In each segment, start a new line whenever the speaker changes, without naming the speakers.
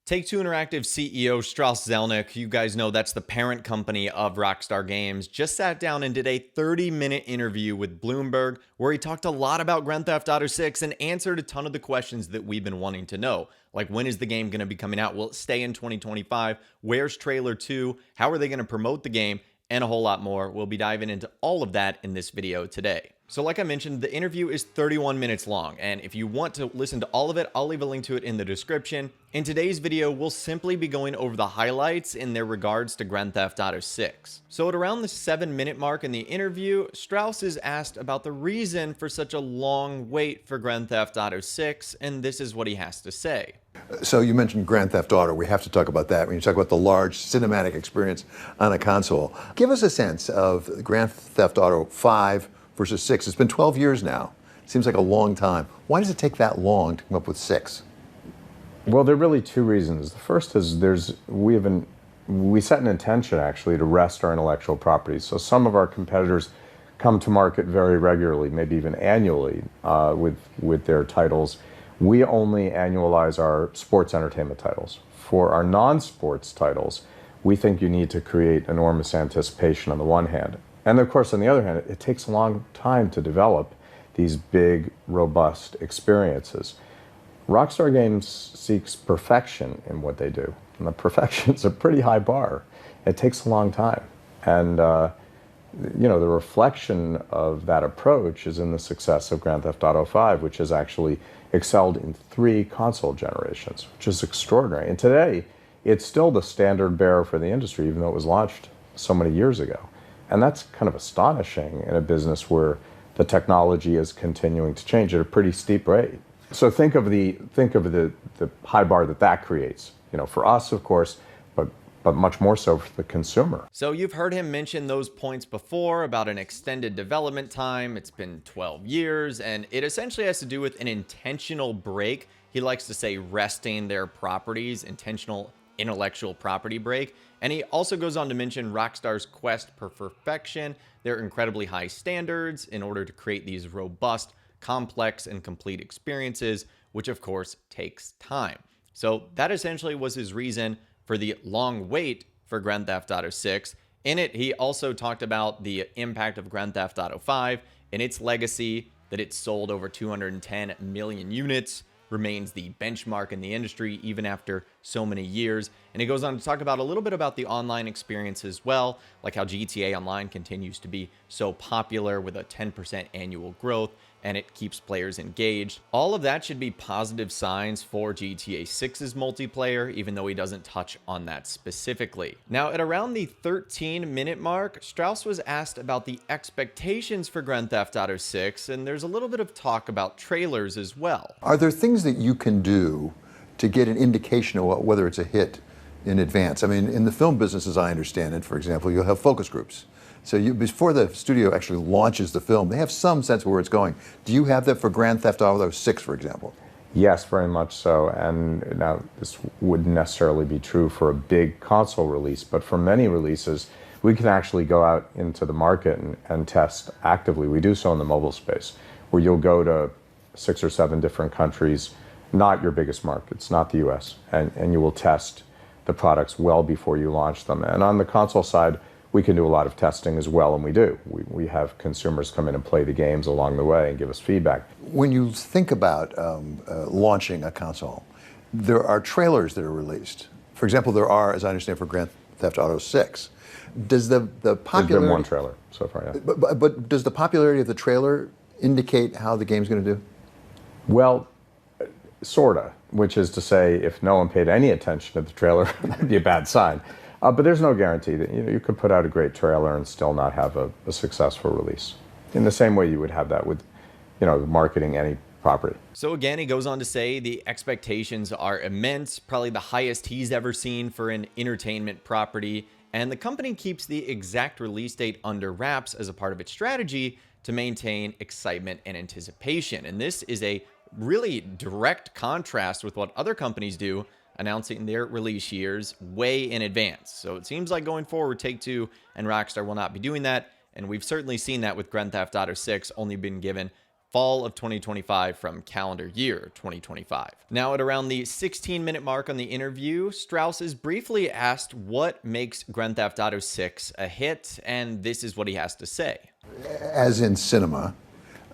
Take-Two Interactive CEO Strauss Zelnick, you guys know that's the parent company of Rockstar Games, just sat down and did a 30-minute interview with Bloomberg where he talked a lot about Grand Theft Auto 6 and answered a ton of the questions that we've been wanting to know. Like, when is the game going to be coming out? Will it stay in 2025? Where's trailer 2? How are they going to promote the game? And a whole lot more. We'll be diving into all of that in this video today. So like I mentioned, the interview is 31 minutes long, and if you want to listen to all of it, I'll leave a link to it in the description. In today's video, we'll simply be going over the highlights in their regards to Grand Theft Auto 6. So at around the 7-minute mark in the interview, Strauss is asked about the reason for such a long wait for Grand Theft Auto 6, and this is what he has to say.
So you mentioned Grand Theft Auto. We have to talk about that when you talk about the large cinematic experience on a console. Give us a sense of Grand Theft Auto 5 versus 6. It's been 12 years now. Seems like a long time. Why does it take that long to come up with 6?
Well, there are really two reasons. The first is we set an intention actually to rest our intellectual property. So some of our competitors come to market very regularly, maybe even annually, with their titles. We only annualize our sports entertainment titles. For our non-sports titles, we think you need to create enormous anticipation on the one hand. And of course, on the other hand, it takes a long time to develop these big, robust experiences. Rockstar Games seeks perfection in what they do. And the perfection's a pretty high bar. It takes a long time. And the reflection of that approach is in the success of Grand Theft Auto 5, which has actually excelled in 3 console generations, which is extraordinary. And today, it's still the standard bearer for the industry, even though it was launched so many years ago. And that's kind of astonishing in a business where the technology is continuing to change at a pretty steep rate. So think of the high bar that creates, for us, of course, but much more so for the consumer.
So you've heard him mention those points before about an extended development time. It's been 12 years, and it essentially has to do with an intentional break. He likes to say resting their properties, intentional intellectual property break. And he also goes on to mention Rockstar's quest for perfection, their incredibly high standards in order to create these robust, complex, and complete experiences, which of course takes time. So that essentially was his reason for the long wait for Grand Theft Auto 6. In it, he also talked about the impact of Grand Theft Auto 5 and its legacy, that it sold over 210 million units, remains the benchmark in the industry even after so many years. And he goes on to talk about a little bit about the online experience as well, like how GTA Online continues to be so popular with a 10% annual growth, and it keeps players engaged. All of that should be positive signs for GTA 6's multiplayer, even though he doesn't touch on that specifically. Now, at around the 13-minute mark, Strauss was asked about the expectations for Grand Theft Auto 6, and there's a little bit of talk about trailers as well.
Are there things that you can do to get an indication of whether it's a hit in advance? I mean, in the film business, as I understand it, for example, you'll have focus groups. So before the studio actually launches the film, they have some sense of where it's going. Do you have that for Grand Theft Auto 6, for example?
Yes, very much so. And now this wouldn't necessarily be true for a big console release, but for many releases, we can actually go out into the market and test actively. We do so in the mobile space, where you'll go to 6 or 7 different countries, not your biggest markets, not the US, and you will test the products well before you launch them. And on the console side, we can do a lot of testing as well, and we do. We have consumers come in and play the games along the way and give us feedback.
When you think about launching a console, there are trailers that are released. For example, there are, as I understand, for Grand Theft Auto 6. Does the popularity...
There's been one trailer so far, yeah.
But does the popularity of the trailer indicate how the game's going to do?
Well, sorta, which is to say, if no one paid any attention to the trailer, that'd be a bad sign. But there's no guarantee that you could put out a great trailer and still not have a successful release. In the same way you would have that with, marketing any property.
So again, he goes on to say the expectations are immense, probably the highest he's ever seen for an entertainment property, and the company keeps the exact release date under wraps as a part of its strategy to maintain excitement and anticipation. And this is a really direct contrast with what other companies do, announcing their release years way in advance. So it seems like going forward, Take-Two and Rockstar will not be doing that, and we've certainly seen that with Grand Theft Auto 6 only been given fall of 2025 from calendar year 2025. Now, at around the 16-minute mark on the interview, Strauss is briefly asked what makes Grand Theft Auto 6 a hit, and this is what he has to say.
As in cinema,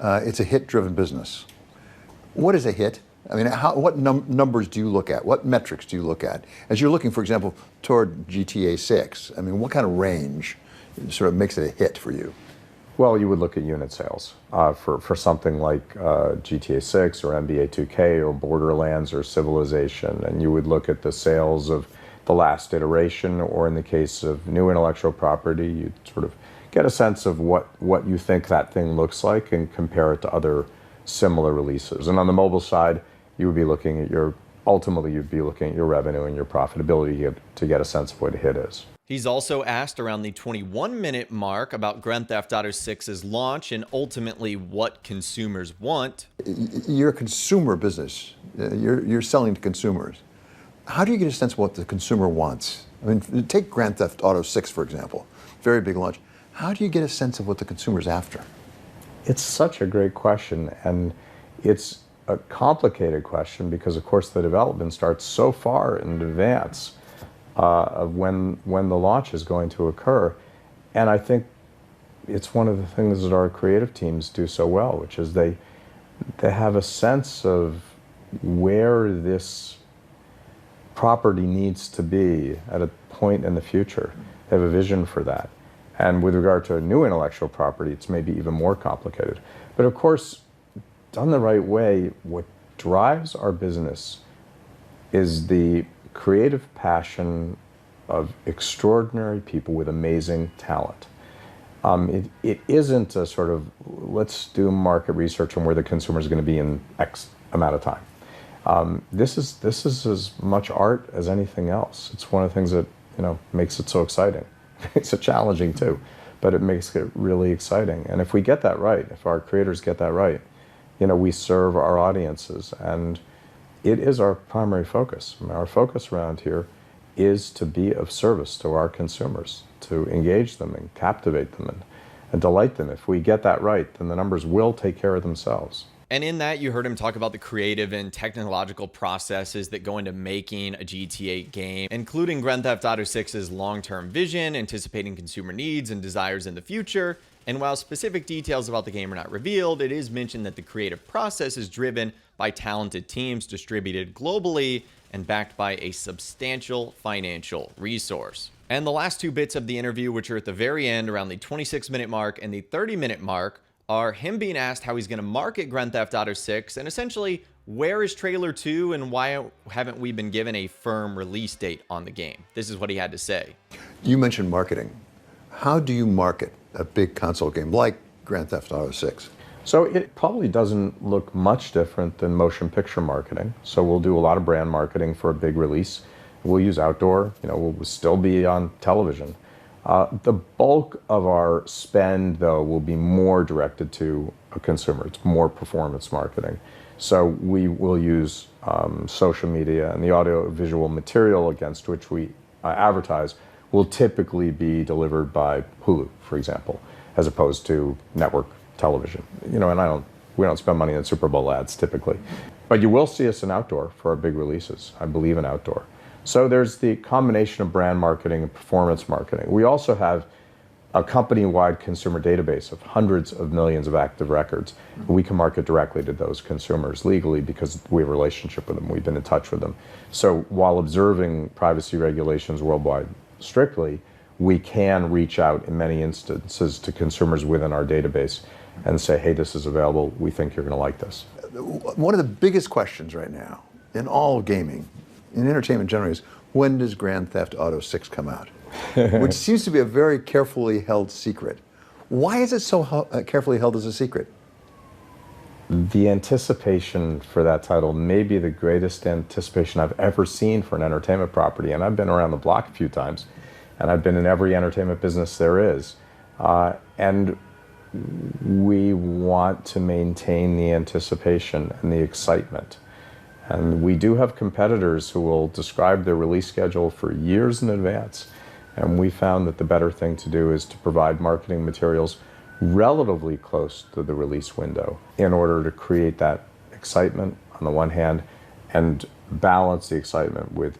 it's a hit-driven business. What is a hit? I mean, what numbers do you look at? What metrics do you look at? As you're looking, for example, toward GTA 6, I mean, what kind of range sort of makes it a hit for you?
Well, you would look at unit sales for something like GTA 6 or NBA 2K or Borderlands or Civilization, and you would look at the sales of the last iteration, or in the case of new intellectual property, you'd sort of get a sense of what you think that thing looks like and compare it to other similar releases. And on the mobile side, you would be looking at ultimately you'd be looking at your revenue and your profitability to get a sense of what a hit is.
He's also asked around the 21-minute mark about Grand Theft Auto 6's launch and ultimately what consumers want.
You're a consumer business. You're selling to consumers. How do you get a sense of what the consumer wants? I mean, take Grand Theft Auto 6, for example. Very big launch. How do you get a sense of what the consumer's after?
It's such a great question, and it's a complicated question because, of course, the development starts so far in advance of when the launch is going to occur. And I think it's one of the things that our creative teams do so well, which is they have a sense of where this property needs to be at a point in the future. They have a vision for that. And with regard to a new intellectual property, it's maybe even more complicated. But of course, done the right way, what drives our business is the creative passion of extraordinary people with amazing talent. It isn't a sort of, let's do market research on where the consumer is going to be in X amount of time. This is as much art as anything else. It's one of the things that makes it so exciting. It's challenging too, but it makes it really exciting. And if we get that right, if our creators get that right, we serve our audiences, and it is our primary focus. I mean, our focus around here is to be of service to our consumers, to engage them and captivate them and delight them. If we get that right, then the numbers will take care of themselves.
And in that, you heard him talk about the creative and technological processes that go into making a GTA game, including Grand Theft Auto 6's long-term vision, anticipating consumer needs and desires in the future. And while specific details about the game are not revealed, it is mentioned that the creative process is driven by talented teams distributed globally and backed by a substantial financial resource. And the last two bits of the interview, which are at the very end, around the 26-minute mark and the 30-minute mark, are him being asked how he's going to market Grand Theft Auto 6 and essentially where is trailer 2 and why haven't we been given a firm release date on the game. This is what he had to say.
You mentioned marketing. How do you market a big console game like Grand Theft Auto 6?
So it probably doesn't look much different than motion picture marketing. So we'll do a lot of brand marketing for a big release. We'll use outdoor, we'll still be on television. The bulk of our spend, though, will be more directed to a consumer. It's more performance marketing. So we will use social media, and the audio-visual material against which we advertise will typically be delivered by Hulu, for example, as opposed to network television. And we don't spend money on Super Bowl ads typically. But you will see us in outdoor for our big releases. I believe in outdoor. So there's the combination of brand marketing and performance marketing. We also have a company-wide consumer database of hundreds of millions of active records. We can market directly to those consumers legally because we have a relationship with them. We've been in touch with them. So while observing privacy regulations worldwide strictly, we can reach out in many instances to consumers within our database and say, hey, this is available. We think you're going to like this.
One of the biggest questions right now in all gaming, in entertainment generally, is when does Grand Theft Auto 6 come out? Which seems to be a very carefully held secret. Why is it so carefully held as a secret?
The anticipation for that title may be the greatest anticipation I've ever seen for an entertainment property. And I've been around the block a few times, and I've been in every entertainment business there is. And we want to maintain the anticipation and the excitement. And we do have competitors who will describe their release schedule for years in advance. And we found that the better thing to do is to provide marketing materials relatively close to the release window in order to create that excitement on the one hand and balance the excitement with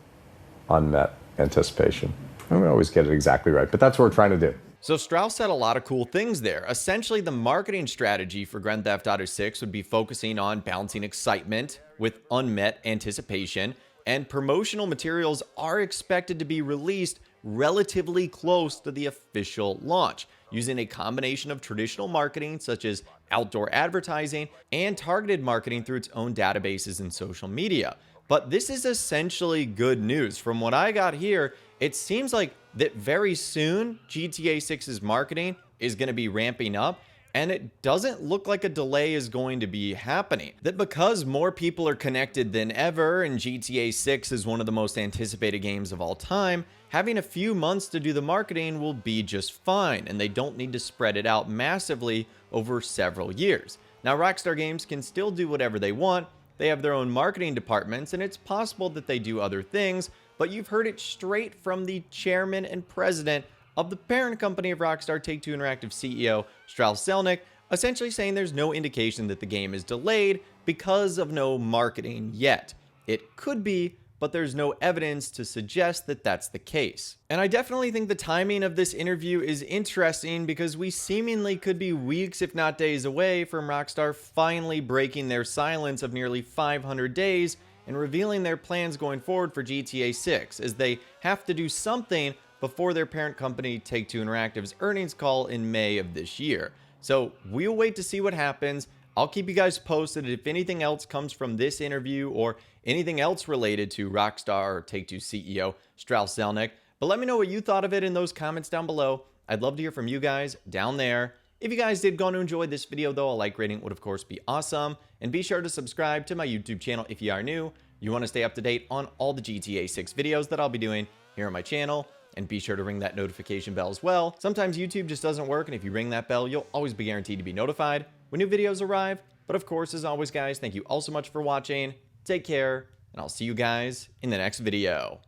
unmet anticipation. I don't always get it exactly right, but that's what we're trying to do.
So Strauss said a lot of cool things there. Essentially, the marketing strategy for Grand Theft Auto 6 would be focusing on balancing excitement with unmet anticipation, and promotional materials are expected to be released relatively close to the official launch, using a combination of traditional marketing such as outdoor advertising and targeted marketing through its own databases and social media. But this is essentially good news. From what I got here, it seems like that very soon GTA 6's marketing is going to be ramping up, and it doesn't look like a delay is going to be happening. That because more people are connected than ever and GTA 6 is one of the most anticipated games of all time, having a few months to do the marketing will be just fine, and they don't need to spread it out massively over several years. Now, Rockstar Games can still do whatever they want. They have their own marketing departments, and it's possible that they do other things, but you've heard it straight from the chairman and president of the parent company of Rockstar, Take-Two Interactive CEO Strauss Zelnick, essentially saying there's no indication that the game is delayed because of no marketing yet. It could be, but there's no evidence to suggest that that's the case. And I definitely think the timing of this interview is interesting because we seemingly could be weeks, if not days, away from Rockstar finally breaking their silence of nearly 500 days and revealing their plans going forward for GTA 6, as they have to do something before their parent company Take-Two Interactive's earnings call in May of this year. So we'll wait to see what happens. I'll keep you guys posted if anything else comes from this interview or anything else related to Rockstar or Take-Two CEO Strauss Zelnick. But let me know what you thought of it in those comments down below. I'd love to hear from you guys down there. If you guys did go on to enjoy this video though, a like rating would of course be awesome. And be sure to subscribe to my YouTube channel if you are new. You want to stay up to date on all the GTA 6 videos that I'll be doing here on my channel. And be sure to ring that notification bell as well. Sometimes YouTube just doesn't work, and if you ring that bell, you'll always be guaranteed to be notified when new videos arrive. But of course, as always, guys, thank you all so much for watching. Take care, and I'll see you guys in the next video.